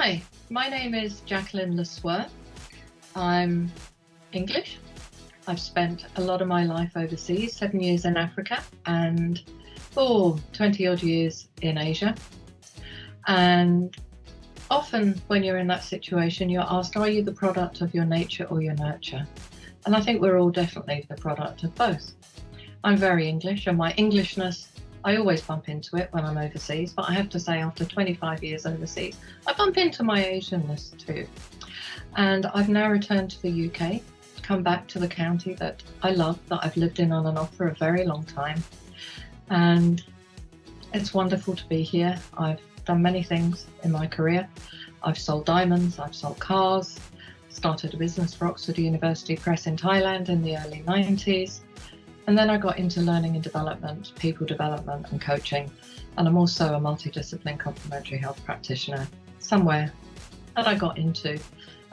Hi, my name is Jacqueline Le Sueur. I'm English. I've spent a lot of my life overseas, 7 years in Africa and 20 odd years in Asia. And often when you're in that situation, you're asked, are you the product of your nature or your nurture? And I think we're all definitely the product of both. I'm very English, and my Englishness, I always bump into it when I'm overseas, but I have to say after 25 years overseas, I bump into my Asianness too. And I've now returned to the UK, come back to the county that I love, that I've lived in on and off for a very long time. And it's wonderful to be here. I've done many things in my career. I've sold diamonds, I've sold cars, started a business for Oxford University Press in Thailand in the early 90s. And then I got into learning and development, people development and coaching. And I'm also a multidiscipline complementary health practitioner, somewhere that I got into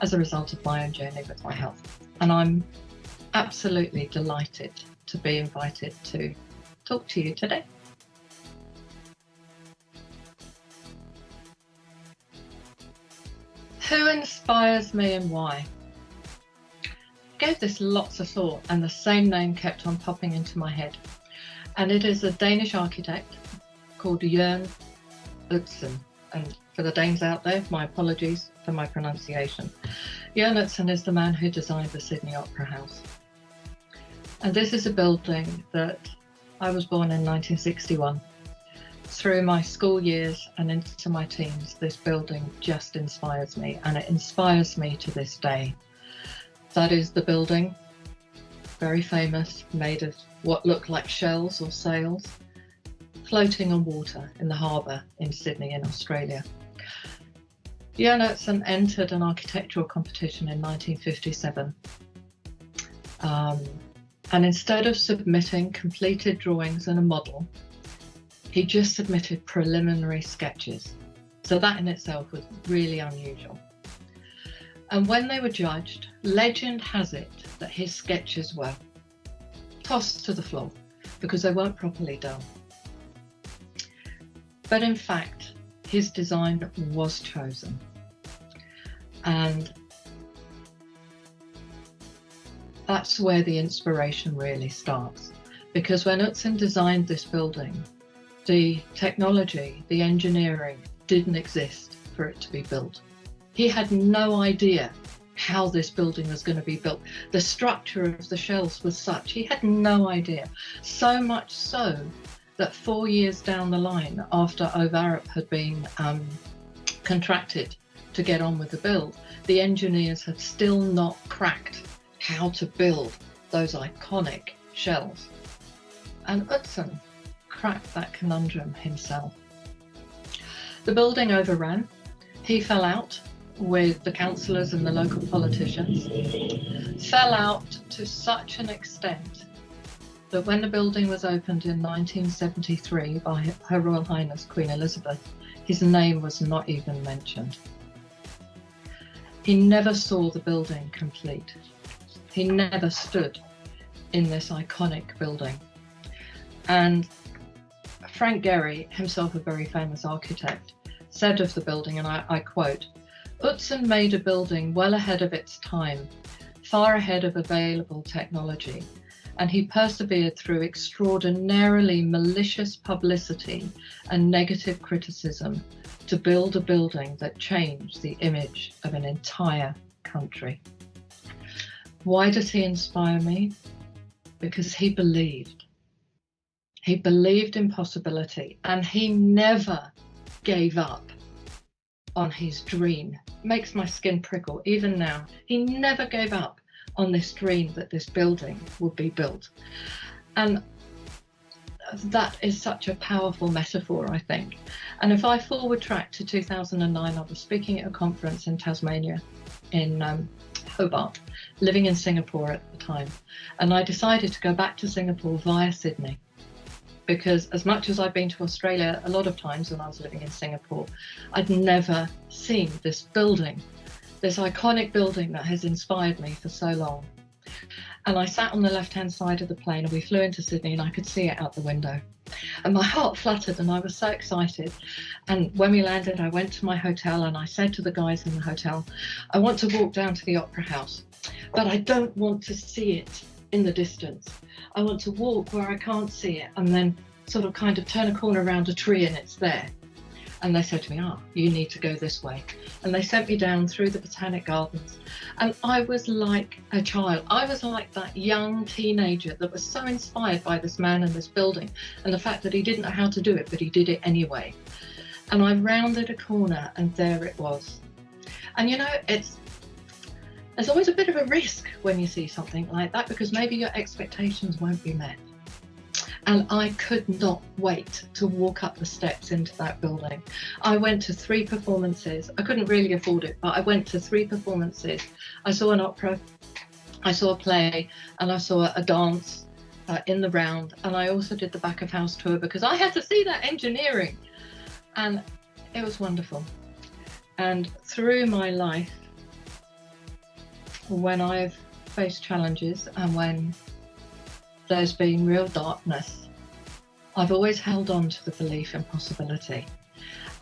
as a result of my own journey with my health. And I'm absolutely delighted to be invited to talk to you today. Who inspires me and why? I gave this lots of thought, and the same name kept on popping into my head. And it is a Danish architect called Jørn Utzon. And for the Danes out there, my apologies for my pronunciation. Jørn Utzon is the man who designed the Sydney Opera House. And this is a building that I was born in 1961. Through my school years and into my teens, this building just inspires me, and it inspires me to this day. That is the building, very famous, made of what look like shells or sails, floating on water in the harbour in Sydney in Australia. Jørn Utzon entered an architectural competition in 1957. And instead of submitting completed drawings and a model, he just submitted preliminary sketches. So that in itself was really unusual. And when they were judged, legend has it that his sketches were tossed to the floor because they weren't properly done. But in fact, his design was chosen. And that's where the inspiration really starts. Because when Utzon designed this building, the technology, the engineering didn't exist for it to be built. He had no idea how this building was going to be built. The structure of the shells was such, he had no idea. So much so that 4 years down the line, after Ovarup had been contracted to get on with the build, the engineers had still not cracked how to build those iconic shells. And Utzon cracked that conundrum himself. The building overran. He fell out with the councillors and the local politicians, fell out to such an extent that when the building was opened in 1973 by Her Royal Highness Queen Elizabeth, his name was not even mentioned. He never saw the building complete. He never stood in this iconic building. And Frank Gehry, himself a very famous architect, said of the building, and I quote, "Utzon made a building well ahead of its time, far ahead of available technology, and he persevered through extraordinarily malicious publicity and negative criticism to build a building that changed the image of an entire country." Why does he inspire me? Because he believed. He believed in possibility, and he never gave up on his dream. Makes my skin prickle even now. He never gave up on this dream that this building would be built. And that is such a powerful metaphor, I think. And if I forward track to 2009, I was speaking at a conference in Tasmania, in Hobart, living in Singapore at the time. And I decided to go back to Singapore via Sydney. Because as much as I've been to Australia a lot of times when I was living in Singapore, I'd never seen this building, this iconic building that has inspired me for so long. And I sat on the left-hand side of the plane and we flew into Sydney and I could see it out the window. And my heart fluttered and I was so excited. And when we landed, I went to my hotel and I said to the guys in the hotel, I want to walk down to the Opera House, but I don't want to see it in the distance. I want to walk where I can't see it and then sort of kind of turn a corner around a tree and it's there. And they said to me, you need to go this way. And they sent me down through the Botanic Gardens. And I was like a child. I was like that young teenager that was so inspired by this man and this building and the fact that he didn't know how to do it, but he did it anyway. And I rounded a corner and there it was. And you know, there's always a bit of a risk when you see something like that because maybe your expectations won't be met. And I could not wait to walk up the steps into that building. I went to 3 performances. I couldn't really afford it, but I went to 3 performances. I saw an opera, I saw a play, and I saw a dance in the round. And I also did the back of house tour because I had to see that engineering. And it was wonderful. And through my life, when I've faced challenges and when there's been real darkness, I've always held on to the belief in possibility.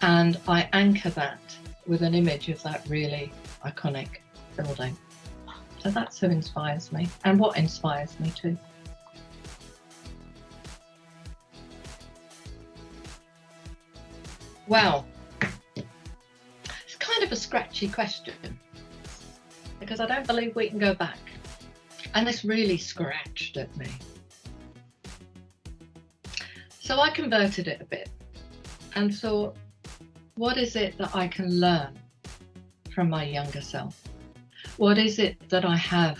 And I anchor that with an image of that really iconic building. So that's who inspires me and what inspires me too. Well, it's kind of a scratchy question because I don't believe we can go back. And this really scratched at me. So I converted it a bit and thought, what is it that I can learn from my younger self? What is it that I have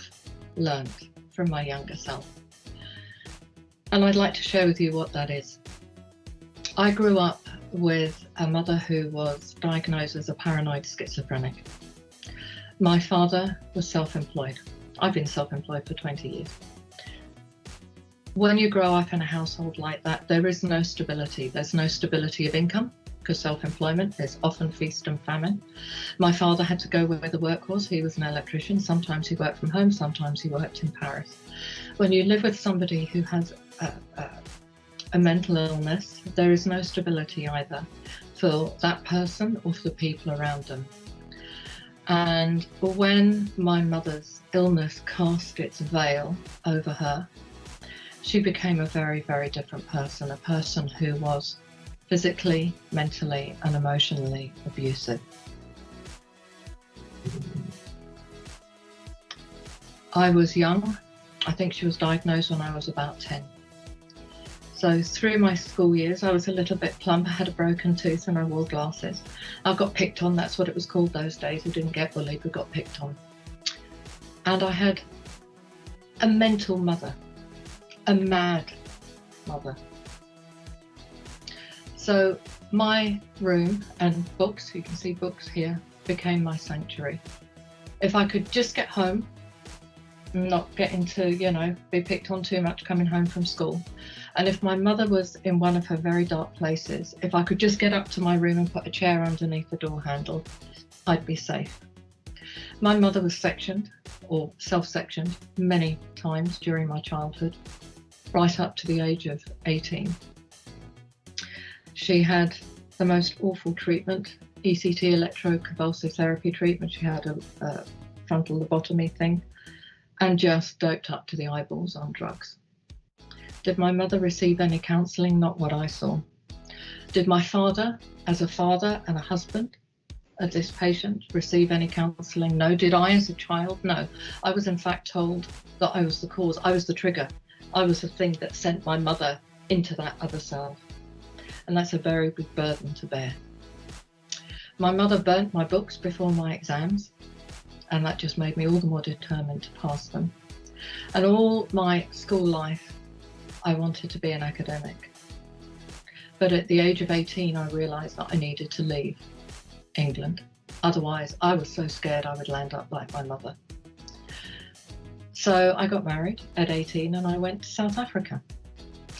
learned from my younger self? And I'd like to share with you what that is. I grew up with a mother who was diagnosed as a paranoid schizophrenic. My father was self-employed. I've been self-employed for 20 years. When you grow up in a household like that, there is no stability. There's no stability of income because self-employment is often feast and famine. My father had to go where the work was. He was an electrician. Sometimes he worked from home. Sometimes he worked in Paris. When you live with somebody who has a mental illness, there is no stability either for that person or for the people around them. And when my mother's illness cast its veil over her, she became a very, very different person, a person who was physically, mentally, and emotionally abusive. I was young. I think she was diagnosed when I was about 10. So through my school years, I was a little bit plump. I had a broken tooth and I wore glasses. I got picked on. That's what it was called those days. We didn't get bullied, we got picked on. And I had a mental mother, a mad mother. So my room and books, you can see books here, became my sanctuary. If I could just get home, not get into, be picked on too much coming home from school. And if my mother was in one of her very dark places, if I could just get up to my room and put a chair underneath the door handle, I'd be safe. My mother was sectioned or self-sectioned many times during my childhood, right up to the age of 18. She had the most awful treatment, ECT, electroconvulsive therapy treatment. She had a frontal lobotomy thing and just doped up to the eyeballs on drugs. Did my mother receive any counselling? Not what I saw. Did my father, as a father and a husband of this patient, receive any counselling? No. Did I as a child? No. I was in fact told that I was the cause. I was the trigger. I was the thing that sent my mother into that other self. And that's a very big burden to bear. My mother burnt my books before my exams, and that just made me all the more determined to pass them. And all my school life, I wanted to be an academic. But at the age of 18, I realised that I needed to leave England. Otherwise, I was so scared I would land up like my mother. So I got married at 18 and I went to South Africa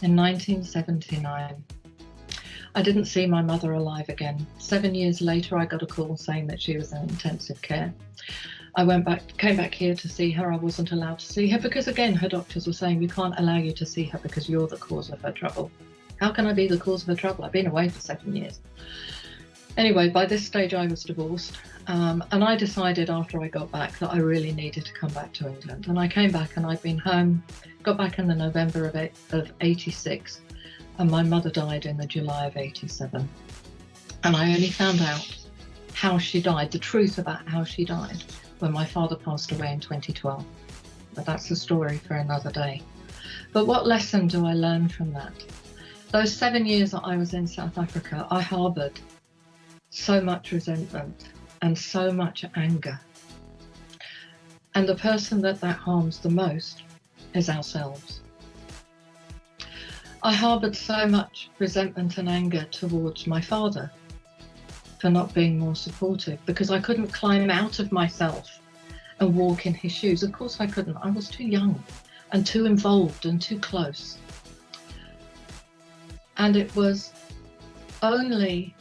in 1979. I didn't see my mother alive again. 7 years later, I got a call saying that she was in intensive care. I came back here to see her. I wasn't allowed to see her because, again, her doctors were saying, we can't allow you to see her because you're the cause of her trouble. How can I be the cause of the trouble? I've been away for 7 years. Anyway, by this stage I was divorced, and I decided after I got back that I really needed to come back to England. And I came back, and I'd been home, got back in the November of 86, and my mother died in the July of 87. And I only found out how she died, the truth about how she died, when my father passed away in 2012. But that's a story for another day. But what lesson do I learn from that? Those 7 years that I was in South Africa, I harboured so much resentment and so much anger. And the person that harms the most is ourselves. I harboured so much resentment and anger towards my father for not being more supportive, because I couldn't climb out of myself and walk in his shoes. Of course I couldn't. I was too young and too involved and too close. And it was only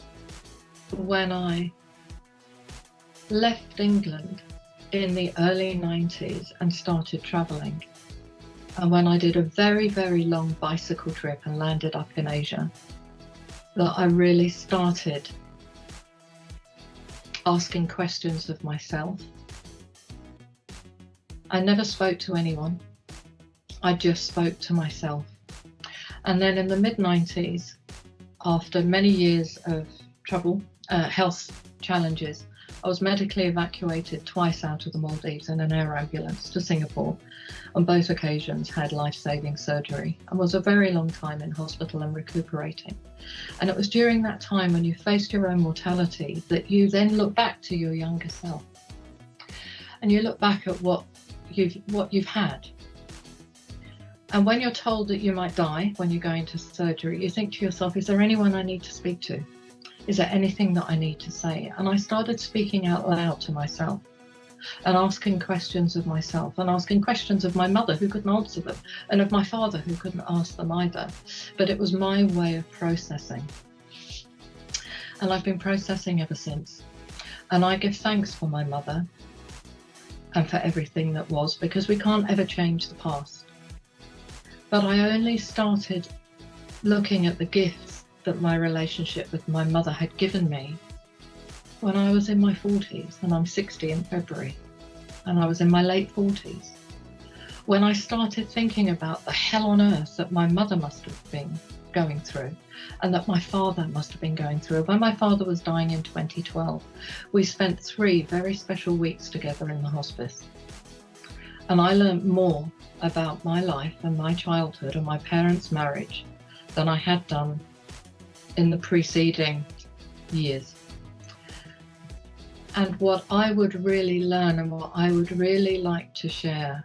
when I left England in the early 90s and started traveling, and when I did a very, very long bicycle trip and landed up in Asia, that I really started asking questions of myself. I never spoke to anyone. I just spoke to myself. And then in the mid-90s, after many years of trouble, health challenges, I was medically evacuated twice out of the Maldives in an air ambulance to Singapore. On both occasions had life-saving surgery, and was a very long time in hospital and recuperating. And it was during that time, when you faced your own mortality, that you then look back to your younger self. And you look back at what you've had. And when you're told that you might die when you go into surgery, you think to yourself, is there anyone I need to speak to? Is there anything that I need to say? And I started speaking out loud to myself and asking questions of myself, and asking questions of my mother, who couldn't answer them, and of my father, who couldn't ask them either. But it was my way of processing. And I've been processing ever since. And I give thanks for my mother and for everything that was, because we can't ever change the past. But I only started looking at the gifts that my relationship with my mother had given me when I was in my 40s, and I'm 60 in February, and I was in my late 40s. When I started thinking about the hell on earth that my mother must have been going through, and that my father must have been going through. When my father was dying in 2012, we spent 3 very special weeks together in the hospice. And I learned more about my life and my childhood and my parents' marriage than I had done in the preceding years. And what I would really learn, and what I would really like to share,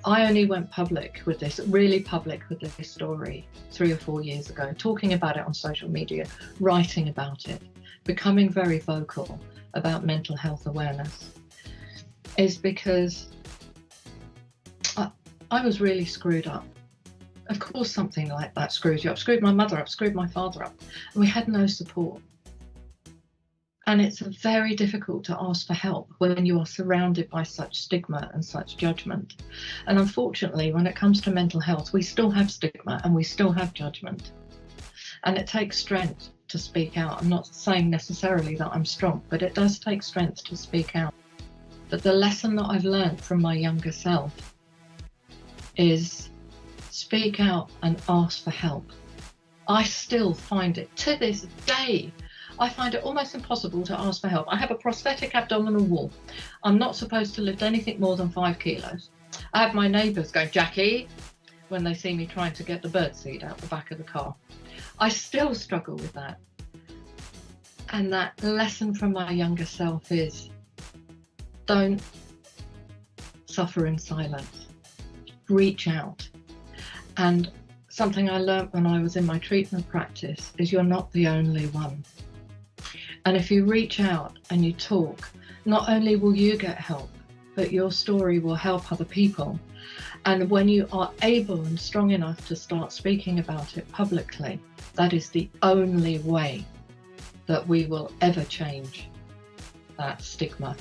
I only went public with this, really public with this story 3 or 4 years ago, talking about it on social media, writing about it, becoming very vocal about mental health awareness, is because I was really screwed up. Of course something like that screws you up, screwed my mother up, screwed my father up, and we had no support. And it's very difficult to ask for help when you are surrounded by such stigma and such judgment. And unfortunately, when it comes to mental health, we still have stigma and we still have judgment. And it takes strength to speak out. I'm not saying necessarily that I'm strong, but it does take strength to speak out. But the lesson that I've learned from my younger self is speak out and ask for help. I still find it, to this day, I find it almost impossible to ask for help. I have a prosthetic abdominal wall. I'm not supposed to lift anything more than 5 kilos. I have my neighbours go, Jackie, when they see me trying to get the birdseed out the back of the car. I still struggle with that. And that lesson from my younger self is, don't suffer in silence. Reach out. And something I learned when I was in my treatment practice is you're not the only one. And if you reach out and you talk, not only will you get help, but your story will help other people. And when you are able and strong enough to start speaking about it publicly, that is the only way that we will ever change that stigma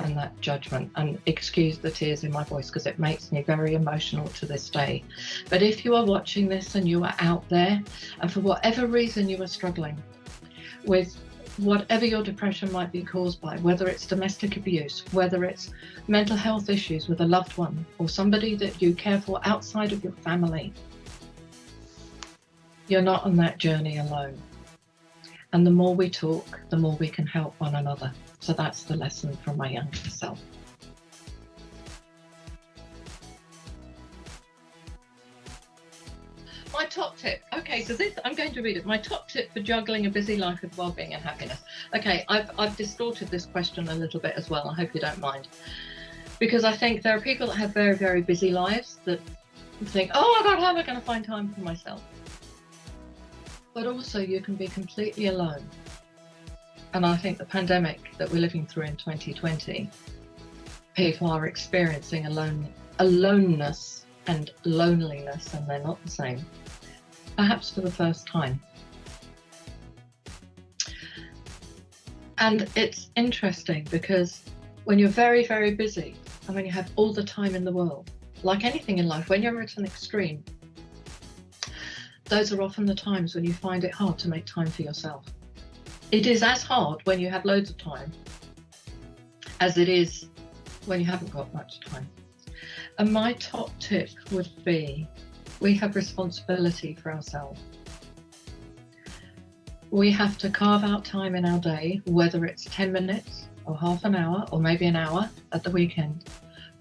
and that judgment. And excuse the tears in my voice because it makes me very emotional to this day. But if you are watching this and you are out there, and for whatever reason you are struggling with whatever your depression might be caused by, whether it's domestic abuse, whether it's mental health issues with a loved one or somebody that you care for outside of your family, you're not on that journey alone. And the more we talk, the more we can help one another. So that's the lesson from my younger self. My top tip. Okay, so this, I'm going to read it. My top tip for juggling a busy life with well-being and happiness. Okay, I've distorted this question a little bit as well. I hope you don't mind. Because I think there are people that have very, very busy lives that think, oh my God, how am I going to find time for myself? But also you can be completely alone. And I think the pandemic that we're living through in 2020, people are experiencing aloneness and loneliness, and they're not the same, perhaps for the first time. And it's interesting because when you're very, very busy and when you have all the time in the world, like anything in life, when you're at an extreme, those are often the times when you find it hard to make time for yourself. It is as hard when you have loads of time as it is when you haven't got much time. And my top tip would be, we have responsibility for ourselves. We have to carve out time in our day, whether it's 10 minutes or half an hour or maybe an hour at the weekend,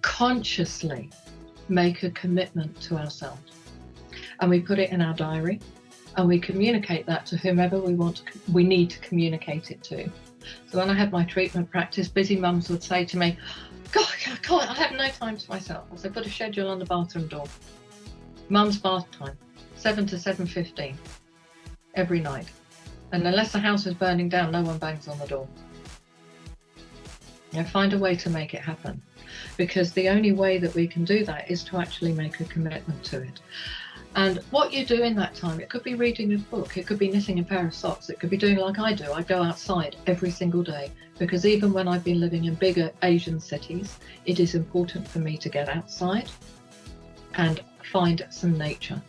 consciously make a commitment to ourselves. And we put it in our diary and we communicate that to whomever we need to communicate it to. So when I had my treatment practice, busy mums would say to me, God, I have no time to myself. I said, put a schedule on the bathroom door. Mum's bath time, 7 to 7:15 every night. And unless the house is burning down, no one bangs on the door. You know, find a way to make it happen, because the only way that we can do that is to actually make a commitment to it. And what you do in that time, it could be reading a book, it could be knitting a pair of socks, it could be doing like I do. I go outside every single day, because even when I've been living in bigger Asian cities, it is important for me to get outside and find some nature.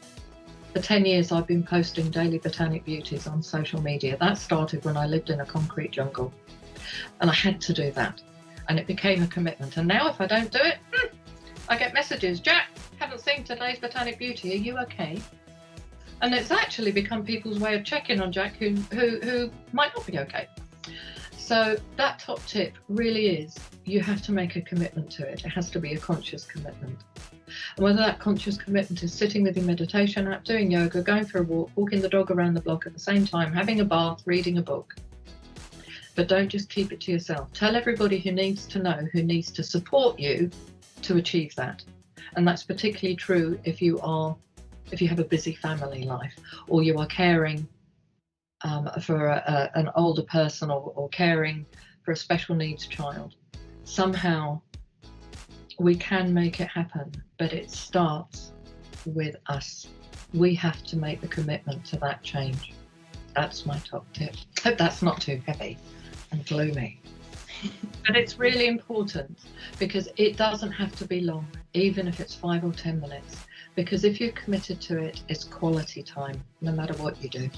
For 10 years, I've been posting daily botanic beauties on social media. That started when I lived in a concrete jungle, and I had to do that, and it became a commitment. And now if I don't do it, I get messages, Jack, haven't seen today's botanic beauty, are you okay? And it's actually become people's way of checking on Jack who might not be okay. So that top tip really is, you have to make a commitment to it. It has to be a conscious commitment. And whether that conscious commitment is sitting with your meditation app, doing yoga, going for a walk, walking the dog around the block at the same time, having a bath, reading a book. But don't just keep it to yourself. Tell everybody who needs to know, who needs to support you to achieve that. And that's particularly true if you have a busy family life, or you are caring for an older person, or caring for a special needs child. Somehow we can make it happen, but it starts with us. We have to make the commitment to that change. That's my top tip. Hope that's not too heavy and gloomy. But it's really important, because it doesn't have to be long, even if it's 5 or 10 minutes, because if you're committed to it, it's quality time, no matter what you do.